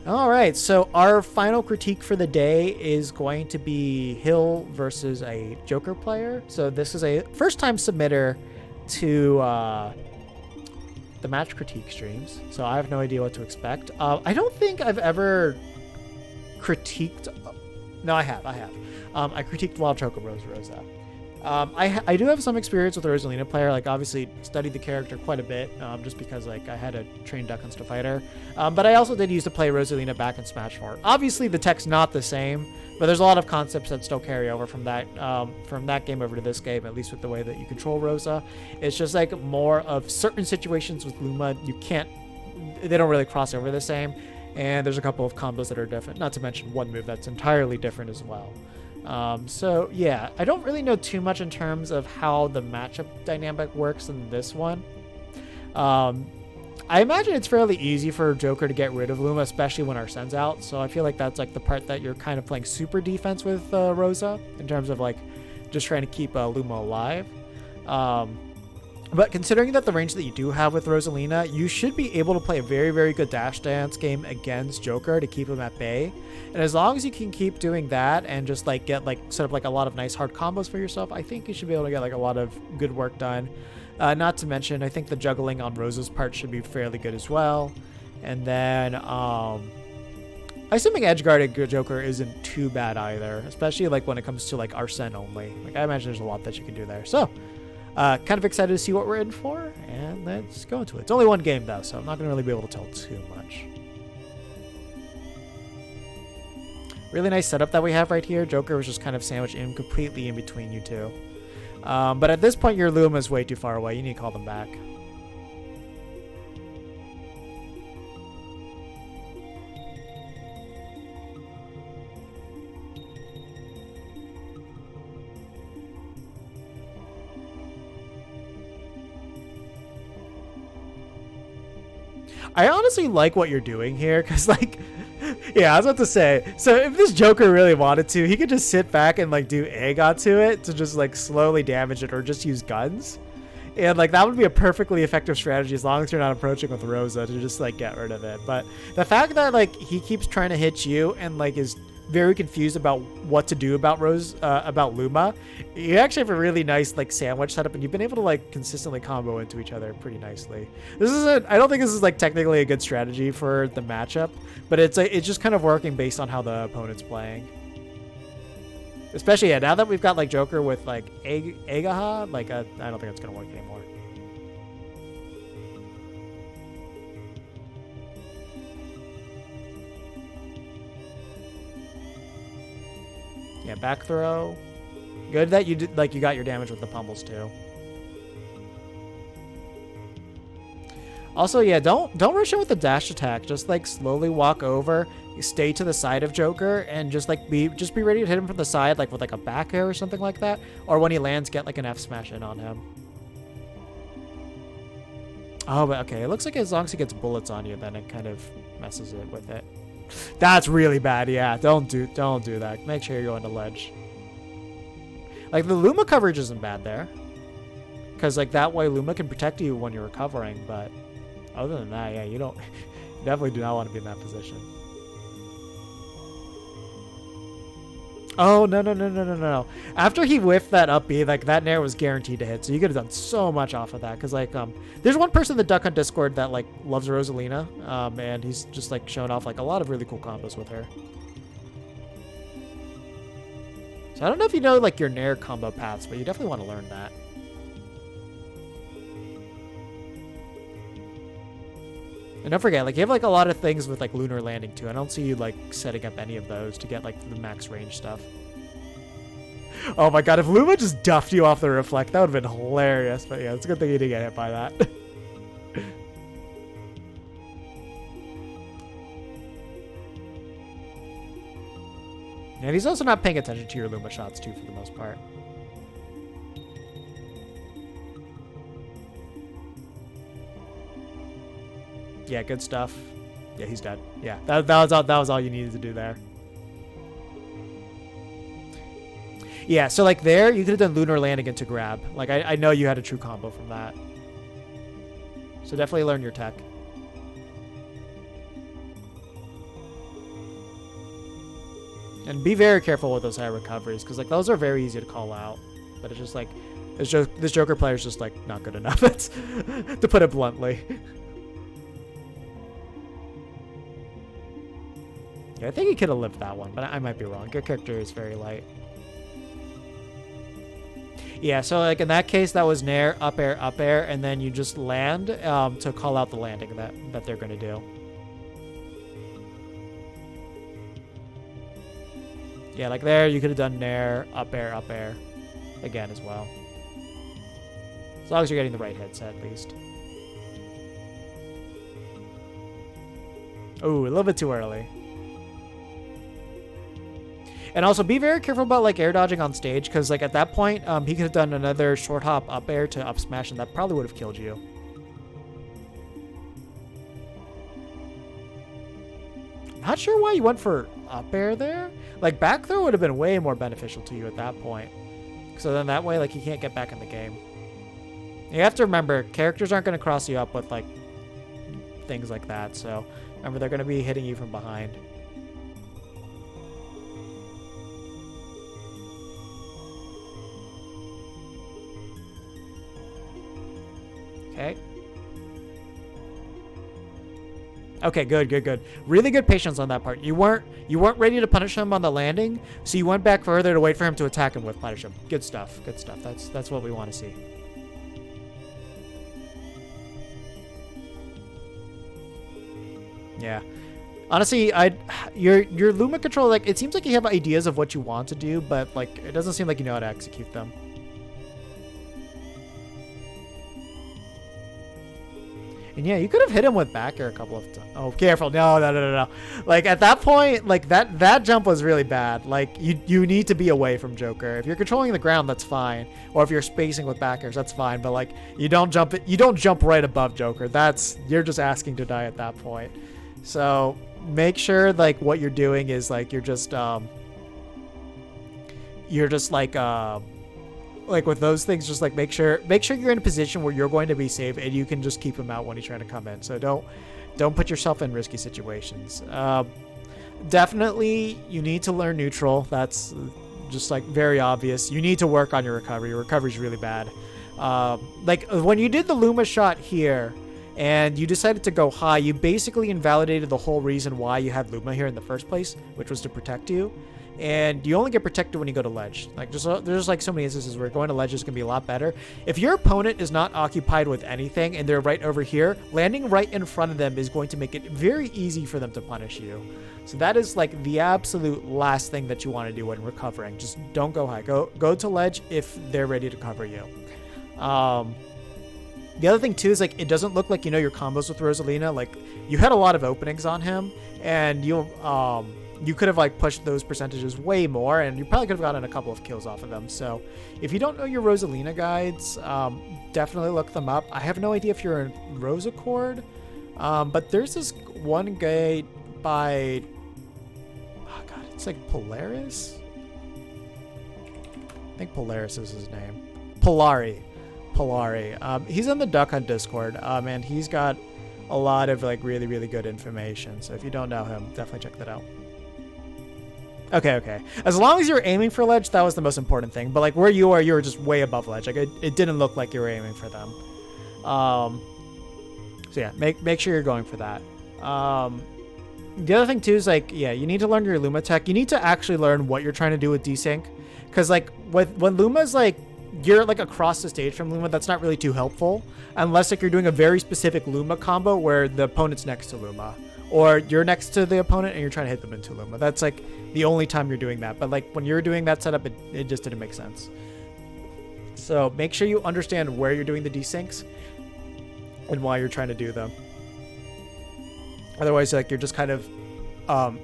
All right, so our final critique for the day is going to be Hill versus a Joker player. So this is a first-time submitter to the match critique streams, so I have no idea what to expect. I don't think I've ever critiqued. No, I have. I critiqued Wild Chocobros Rosa. I do have some experience with the Rosalina player. Like, obviously studied the character quite a bit, just because like I had a trained Duck Hunter fighter. But I also did use to play Rosalina back in Smash 4. Obviously, the tech's not the same, but there's a lot of concepts that still carry over from that game over to this game. At least with the way that you control Rosa, it's just like more of certain situations with Luma. They don't really cross over the same, and there's a couple of combos that are different. Not to mention one move that's entirely different as well. So yeah, I don't really know too much in terms of how the matchup dynamic works in this one. I imagine it's fairly easy for Joker to get rid of Luma, especially when Arsene's out. So I feel like that's like the part that you're kind of playing super defense with Rosa, in terms of like just trying to keep Luma alive. But considering that the range that you do have with Rosalina, you should be able to play a very, very good dash dance game against Joker to keep him at bay. And as long as you can keep doing that and just like get like set up like a lot of nice hard combos for yourself, I think you should be able to get like a lot of good work done. Not to mention, I think the juggling on Rosa's part should be fairly good as well. And then, assuming edge guarded Joker isn't too bad either, especially like when it comes to like Arsene only. Like, I imagine there's a lot that you can do there. So, kind of excited to see what we're in for, and let's go into it. It's only one game though, so I'm not going to really be able to tell too much. Really nice setup that we have right here. Joker was just kind of sandwiched in completely in between you two. But at this point, your Luma is way too far away. You need to call them back. I honestly like what you're doing here, because like, yeah, I was about to say, so if this Joker really wanted to, he could just sit back and like do Aegon to it to just like slowly damage it, or just use guns. And like that would be a perfectly effective strategy as long as you're not approaching with Rosa to just like get rid of it. But the fact that like he keeps trying to hit you and like is very confused about what to do about about Luma, you actually have a really nice like sandwich setup, and you've been able to like consistently combo into each other pretty nicely. I don't think this is like technically a good strategy for the matchup, but it's just kind of working based on how the opponent's playing. Especially, yeah, now that we've got like Joker with like Agaha, like I don't think it's gonna work anymore. Yeah, back throw. Good that you did, like, you got your damage with the pummels too. Also, yeah, don't rush in with the dash attack. Just like slowly walk over, stay to the side of Joker, and just be ready to hit him from the side, like with like a back air or something like that. Or when he lands, get like an F smash in on him. Oh, but okay, it looks like as long as he gets bullets on you, then it kind of messes it with it. That's really bad. Yeah, don't do that. Make sure you're going to ledge. Like, the Luma coverage isn't bad there, because like that way Luma can protect you when you're recovering. But other than that, yeah, you definitely do not want to be in that position. Oh, no. After he whiffed that up B, like, that nair was guaranteed to hit, so you could have done so much off of that. Because, like, there's one person in the Duck Hunt Discord that, like, loves Rosalina, and he's just, like, showing off, like, a lot of really cool combos with her. So I don't know if you know, like, your nair combo paths, but you definitely want to learn that. And don't forget, like, you have, like, a lot of things with, like, Lunar Landing, too. I don't see you, like, setting up any of those to get, like, the max range stuff. Oh my god, if Luma just duffed you off the reflect, that would have been hilarious. But yeah, it's a good thing you didn't get hit by that. And he's also not paying attention to your Luma shots, too, for the most part. Yeah, good stuff. Yeah, he's dead. Yeah, that was all you needed to do there. Yeah, so like there, you could have done Lunar Landing into grab. Like, I know you had a true combo from that. So definitely learn your tech. And be very careful with those high recoveries, because like those are very easy to call out. But it's just like this Joker player is just like not good enough. It's, to put it bluntly. Yeah, I think he could have lived that one, but I might be wrong. Your character is very light. Yeah, so like in that case, that was nair, up air, and then you just land to call out the landing that they're going to do. Yeah, like there, you could have done nair, up air again as well. As long as you're getting the right hits, at least. Ooh, a little bit too early. And also be very careful about like air dodging on stage, because like at that point, he could have done another short hop up air to up smash, and that probably would have killed you. Not sure why you went for up air there. Like back throw would have been way more beneficial to you at that point. So then that way, like you can't get back in the game. You have to remember, characters aren't going to cross you up with like things like that. So remember, they're going to be hitting you from behind. Okay. Okay, good. Really good patience on that part. You weren't ready to punish him on the landing, so you went back further to wait for him to attack him with punish him. Good stuff. That's what we want to see. Yeah. Honestly, your Luma control, like it seems like you have ideas of what you want to do, but like it doesn't seem like you know how to execute them. And yeah, you could have hit him with back air a couple of times. Oh, careful. No. Like at that point, like that jump was really bad. Like you need to be away from Joker. If you're controlling the ground, that's fine. Or if you're spacing with back airs, that's fine. But like you don't jump right above Joker. You're just asking to die at that point. So make sure like what you're doing is like you're just like with those things, just like make sure you're in a position where you're going to be safe and you can just keep him out when he's trying to come in. So don't put yourself in risky situations. Definitely you need to learn neutral. That's just like very obvious. You need to work on your recovery. Your recovery is really bad. Like when you did the Luma shot here and you decided to go high, you basically invalidated the whole reason why you had Luma here in the first place, which was to protect you. And you only get protected when you go to ledge. Like there's like so many instances where going to ledge is going to be a lot better. If your opponent is not occupied with anything and they're right over here, landing right in front of them is going to make it very easy for them to punish you. So that is like the absolute last thing that you want to do when recovering. Just don't go high. Go to ledge if they're ready to cover you. The other thing too is like it doesn't look like you know your combos with Rosalina. Like you had a lot of openings on him, and you could have like pushed those percentages way more, and you probably could have gotten a couple of kills off of them. So if you don't know your Rosalina guides, definitely look them up. I have no idea if you're in Rosaccord, but there's this one guide by, oh god, it's like Polaris? I think Polaris is his name. Polari. He's in the Duck Hunt Discord, and he's got a lot of like really good information. So if you don't know him, definitely check that out. Okay. As long as you were aiming for ledge, that was the most important thing. But like where you were just way above ledge. Like it didn't look like you were aiming for them. So yeah, make sure you're going for that. The other thing too is like, yeah, you need to learn your Luma tech. You need to actually learn what you're trying to do with desync. Because like when Luma's like, you're like across the stage from Luma, that's not really too helpful. Unless like you're doing a very specific Luma combo where the opponent's next to Luma. Or you're next to the opponent and you're trying to hit them into Luma. That's like the only time you're doing that. But like when you're doing that setup, it just didn't make sense. So make sure you understand where you're doing the desyncs and why you're trying to do them. Otherwise, like you're just kind of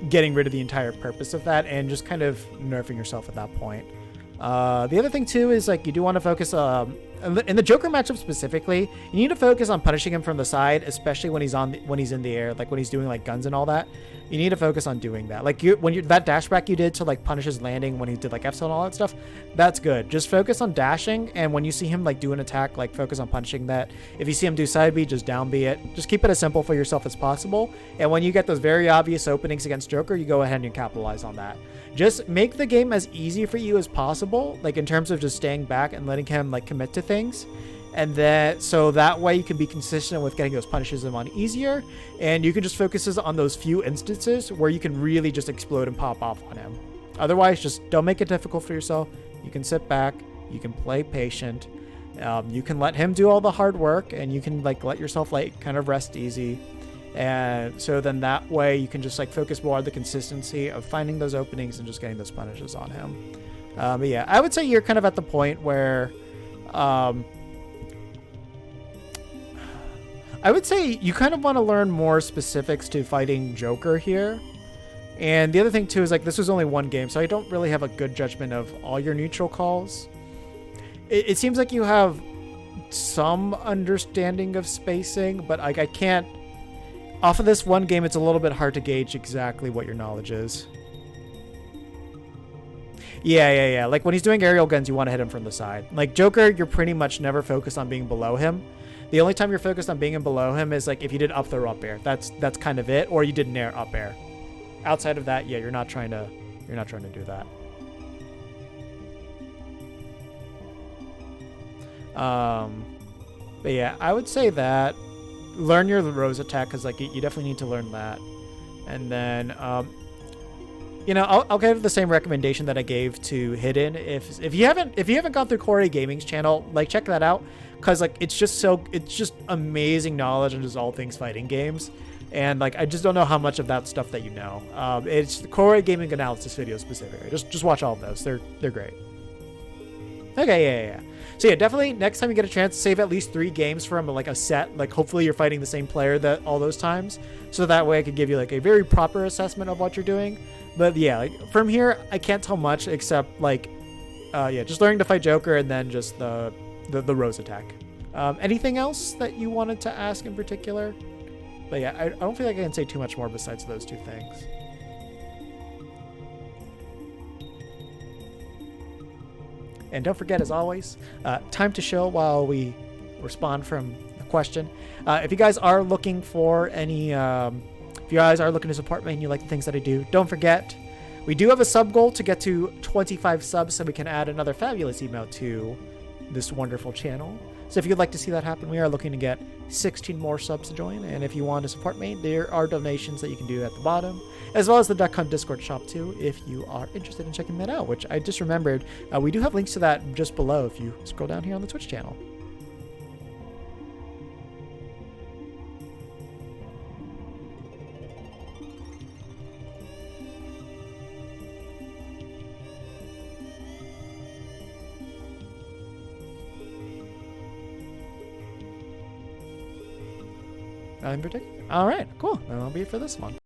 getting rid of the entire purpose of that and just kind of nerfing yourself at that point. The other thing too is like you do want to focus in the Joker matchup specifically. You need to focus on punishing him from the side, especially when he's in the air, like when he's doing like guns and all that. You need to focus on doing that. Like that dash back you did to like punish his landing when he did like F and all that stuff, that's good. Just focus on dashing, and when you see him like do an attack, like focus on punishing that. If you see him do side B, just down B it. Just keep it as simple for yourself as possible. And when you get those very obvious openings against Joker, you go ahead and you capitalize on that. Just make the game as easy for you as possible, like in terms of just staying back and letting him like commit to things. And then, so that way you can be consistent with getting those punishes on easier, and you can just focus on those few instances where you can really just explode and pop off on him. Otherwise, just don't make it difficult for yourself. You can sit back, you can play patient, you can let him do all the hard work, and you can like let yourself like kind of rest easy. And so then that way you can just like focus more on the consistency of finding those openings and just getting those punishes on him. But yeah, I would say you're kind of at the point where, I would say you kind of want to learn more specifics to fighting Joker here. And the other thing too is like this was only one game, so I don't really have a good judgment of all your neutral calls. It seems like you have some understanding of spacing, but like I can't, off of this one game, it's a little bit hard to gauge exactly what your knowledge is. Yeah. Like when he's doing aerial guns, you want to hit him from the side. Like Joker, you're pretty much never focused on being below him. The only time you're focused on being below him is like if you did up throw up air. That's kind of it, or you did nair up air. Outside of that, yeah, you're not trying to do that. But yeah, I would say that learn your Rose attack, because like you definitely need to learn that. And then you know, I'll give the same recommendation that I gave to Hidden. If you haven't gone through Corey Gaming's channel, like check that out, because like it's just amazing knowledge on just all things fighting games, and like I just don't know how much of that stuff that you know. It's the Corey Gaming analysis video specifically. Just watch all of those. They're great. Okay, yeah. So yeah, definitely next time you get a chance, save at least 3 games from like a set. Like hopefully you're fighting the same player that all those times, so that way I could give you like a very proper assessment of what you're doing. But yeah, like from here I can't tell much except like yeah, just learning to fight Joker, and then just the Rose attack. Anything else that you wanted to ask in particular? But yeah, I don't feel like I can say too much more besides those 2 things. And don't forget, as always, time to show while we respond from the question. If you guys are looking for any, if you guys are looking to support me and you like the things that I do, don't forget, we do have a sub goal to get to 25 subs so we can add another fabulous email to this wonderful channel. So if you'd like to see that happen, we are looking to get 16 more subs to join. And if you want to support me, there are donations that you can do at the bottom, as well as the Duck Hunt Discord shop too, if you are interested in checking that out, which I just remembered. We do have links to that just below if you scroll down here on the Twitch channel. In particular. All right, cool. That'll be it for this one.